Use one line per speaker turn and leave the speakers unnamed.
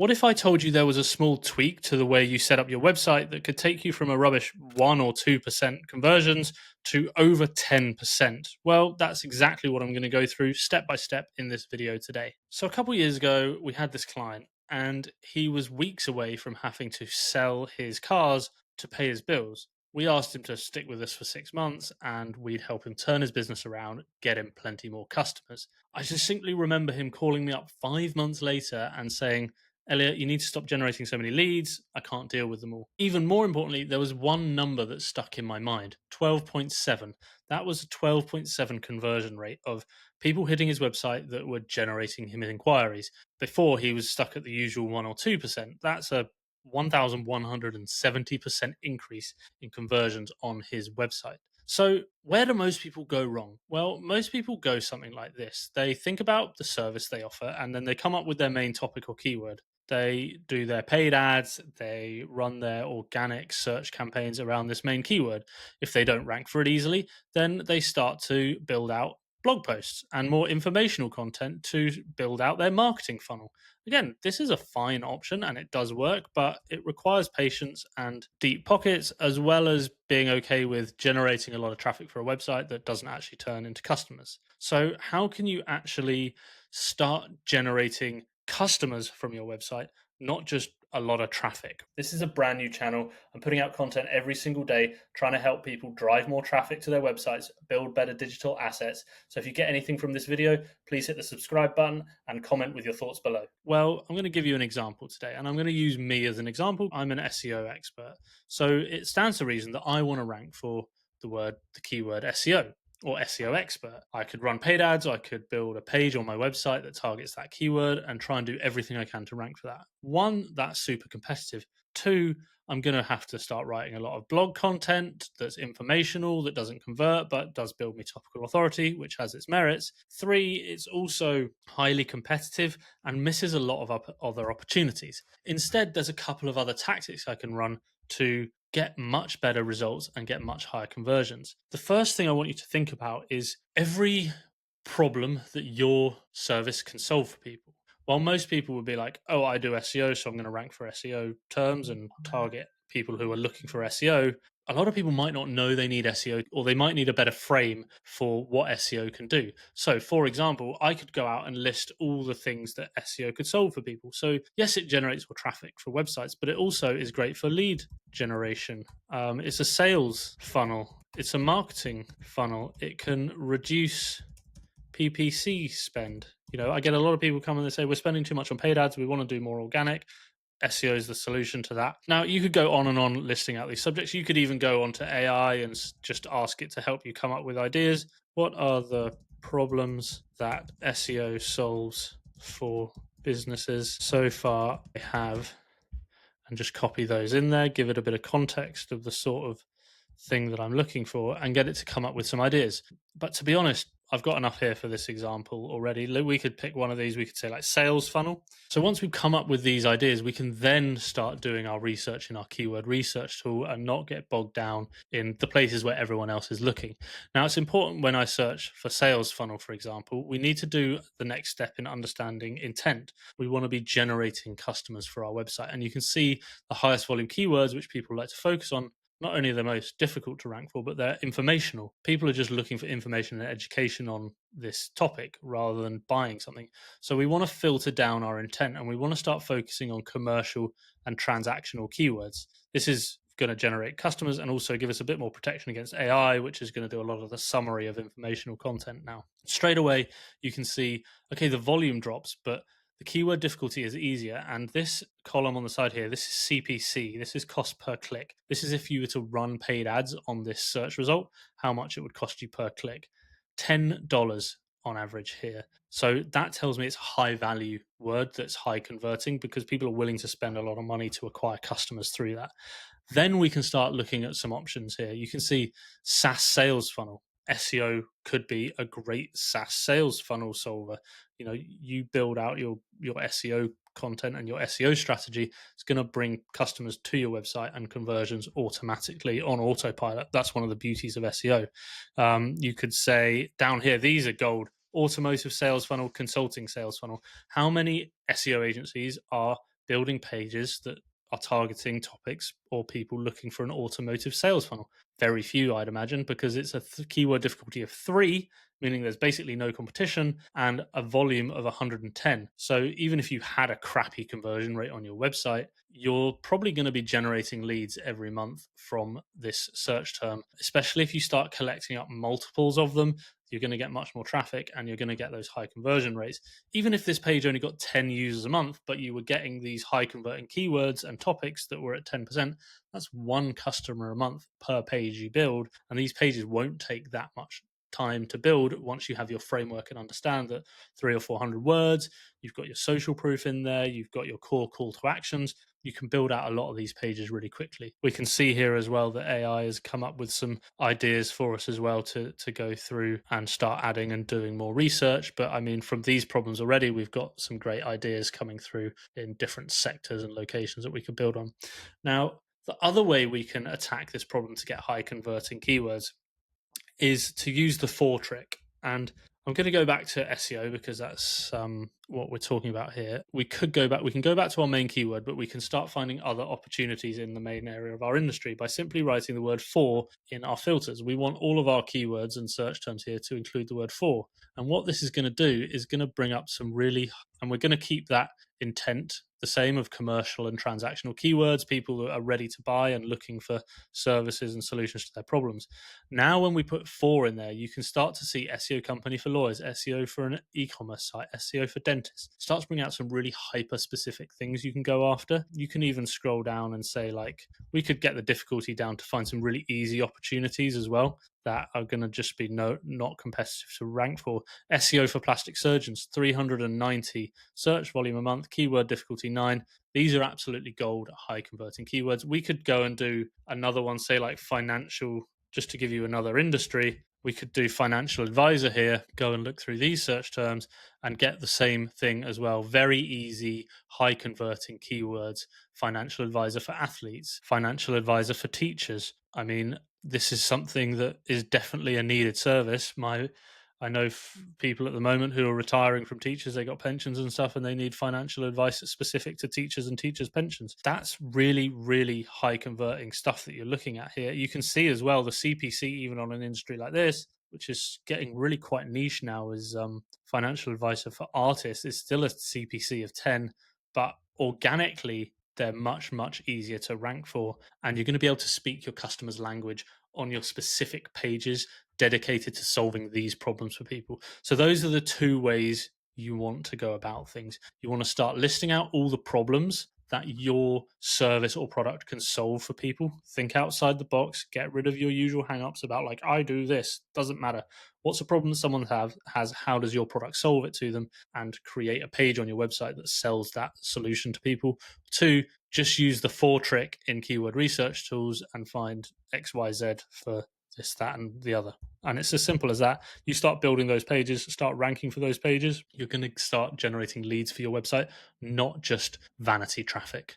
What if I told you there was a small tweak to the way you set up your website that could take you from a rubbish 1 or 2% conversions to over 10%? Well, that's exactly what I'm going to go through step by step in this video today. So, a couple years ago, we had this client and he was weeks away from having to sell his cars to pay his bills. We asked him to stick with us for 6 months and we'd help him turn his business around, get him plenty more customers. I distinctly remember him calling me up 5 months later and saying, Elliot, you need to stop generating so many leads. I can't deal with them all. Even more importantly, there was one number that stuck in my mind: 12.7. That was a 12.7 conversion rate of people hitting his website that were generating him inquiries. Before, he was stuck at the usual 1 or 2%. That's a 1,170% increase in conversions on his website. So, where do most people go wrong? Well, most people go something like this. They think about the service they offer and then they come up with their main topic or keyword. They do their paid ads, they run their organic search campaigns around this main keyword. If they don't rank for it easily, then they start to build out blog posts and more informational content to build out their marketing funnel. Again, this is a fine option and it does work, but it requires patience and deep pockets, as well as being okay with generating a lot of traffic for a website that doesn't actually turn into customers. So, how can you actually start generating customers from your website, not just a lot of traffic? This is a brand new channel. I'm putting out content every single day, trying to help people drive more traffic to their websites, build better digital assets. So if you get anything from this video, please hit the subscribe button and comment with your thoughts below. Well, I'm going to give you an example today, and I'm going to use me as an example. I'm an SEO expert. So it stands to reason that I want to rank for the keyword SEO or SEO expert. I could run paid ads, I could build a page on my website that targets that keyword and try and do everything I can to rank for that. One, that's super competitive. Two, I'm going to have to start writing a lot of blog content that's informational, that doesn't convert, but does build me topical authority, which has its merits. Three, it's also highly competitive and misses a lot of other opportunities. Instead, there's a couple of other tactics I can run to get much better results and get much higher conversions. The first thing I want you to think about is every problem that your service can solve for people. While most people would be like, oh, I do SEO, so I'm going to rank for SEO terms and target people who are looking for SEO, a lot of people might not know they need SEO, or they might need a better frame for what SEO can do. So, for example, I could go out and list all the things that SEO could solve for people. So, yes, it generates more traffic for websites, but it also is great for lead generation. It's a sales funnel, it's a marketing funnel. It can reduce PPC spend. I get a lot of people come and they say, we're spending too much on paid ads, we want to do more organic. SEO is the solution to that. Now, you could go on and on listing out these subjects. You could even go onto AI and just ask it to help you come up with ideas. What are the problems that SEO solves for businesses so far? I have, and just copy those in there, give it a bit of context of the sort of thing that I'm looking for, and get it to come up with some ideas. But to be honest, I've got enough here for this example already. We could pick one of these. We could say like sales funnel. So once we've come up with these ideas, we can then start doing our research in our keyword research tool and not get bogged down in the places where everyone else is looking. Now, it's important when I search for sales funnel, for example, we need to do the next step in understanding intent. We want to be generating customers for our website. And you can see the highest volume keywords, which people like to focus on, not only are they most difficult to rank for, but they're informational. People are just looking for information and education on this topic rather than buying something. So we want to filter down our intent and we want to start focusing on commercial and transactional keywords. This is going to generate customers and also give us a bit more protection against AI, which is going to do a lot of the summary of informational content now. Straight away, you can see, okay, the volume drops, but the keyword difficulty is easier, and this column on the side here, this is CPC, this is cost per click. This is if you were to run paid ads on this search result, how much it would cost you per click. $10 on average here. So that tells me it's a high value word that's high converting because people are willing to spend a lot of money to acquire customers through that. Then we can start looking at some options here. You can see SaaS sales funnel. SEO could be a great SaaS sales funnel solver. You build out your SEO content and your SEO strategy. It's going to bring customers to your website and conversions automatically on autopilot. That's one of the beauties of SEO. You could say down here, these are gold: automotive sales funnel, consulting sales funnel. How many SEO agencies are building pages that are targeting topics or people looking for an automotive sales funnel? Very few, I'd imagine, because it's a keyword difficulty of 3, meaning there's basically no competition, and a volume of 110. So even if you had a crappy conversion rate on your website, you're probably going to be generating leads every month from this search term, especially if you start collecting up multiples of them. You're going to get much more traffic and you're going to get those high conversion rates. Even if this page only got 10 users a month, but you were getting these high converting keywords and topics that were at 10%, that's one customer a month per page you build. And these pages won't take that much time to build once you have your framework and understand that 300 or 400 words, you've got your social proof in there, you've got your core call to actions, you can build out a lot of these pages really quickly. We can see here as well that AI has come up with some ideas for us as well to go through and start adding and doing more research. But I mean, from these problems already, we've got some great ideas coming through in different sectors and locations that we could build on. Now, the other way we can attack this problem to get high converting keywords is to use the 4 trick. And I'm going to go back to SEO because that's what we're talking about here. We can go back to our main keyword, but we can start finding other opportunities in the main area of our industry by simply writing the word for in our filters. We want all of our keywords and search terms here to include the word for. And what this is going to do is going to bring up some really, and we're going to keep that intent the same of commercial and transactional keywords, people that are ready to buy and looking for services and solutions to their problems. Now, when we put for in there, you can start to see SEO company for lawyers, SEO for an e-commerce site, SEO for dentists. It starts bringing out some really hyper specific things you can go after. You can even scroll down and say, like, we could get the difficulty down to find some really easy opportunities as well that are going to just be not competitive to rank for. SEO for plastic surgeons, 390 search volume a month, keyword difficulty 9. These are absolutely gold, high converting keywords. We could go and do another one, say like financial, just to give you another industry. We could do financial advisor here, go and look through these search terms and get the same thing as well. Very easy, high converting keywords. Financial advisor for athletes, financial advisor for teachers. I mean, this is something that is definitely a needed service. I know people at the moment who are retiring from teachers, they got pensions and stuff, and they need financial advice specific to teachers and teachers' pensions. That's really, really high converting stuff that you're looking at here. You can see as well the CPC, even on an industry like this, which is getting really quite niche now, is financial advisor for artists is still a CPC of 10, but organically, they're much, much easier to rank for. And you're going to be able to speak your customer's language on your specific pages dedicated to solving these problems for people. So those are the 2 ways you want to go about things. You want to start listing out all the problems that your service or product can solve for people. Think outside the box, get rid of your usual hangups about like, I do this, doesn't matter. What's a problem that someone has, how does your product solve it to them, and create a page on your website that sells that solution to people. 2, just use the 4 trick in keyword research tools and find XYZ for this, that, and the other. And it's as simple as that. You start building those pages, start ranking for those pages, you're going to start generating leads for your website, not just vanity traffic.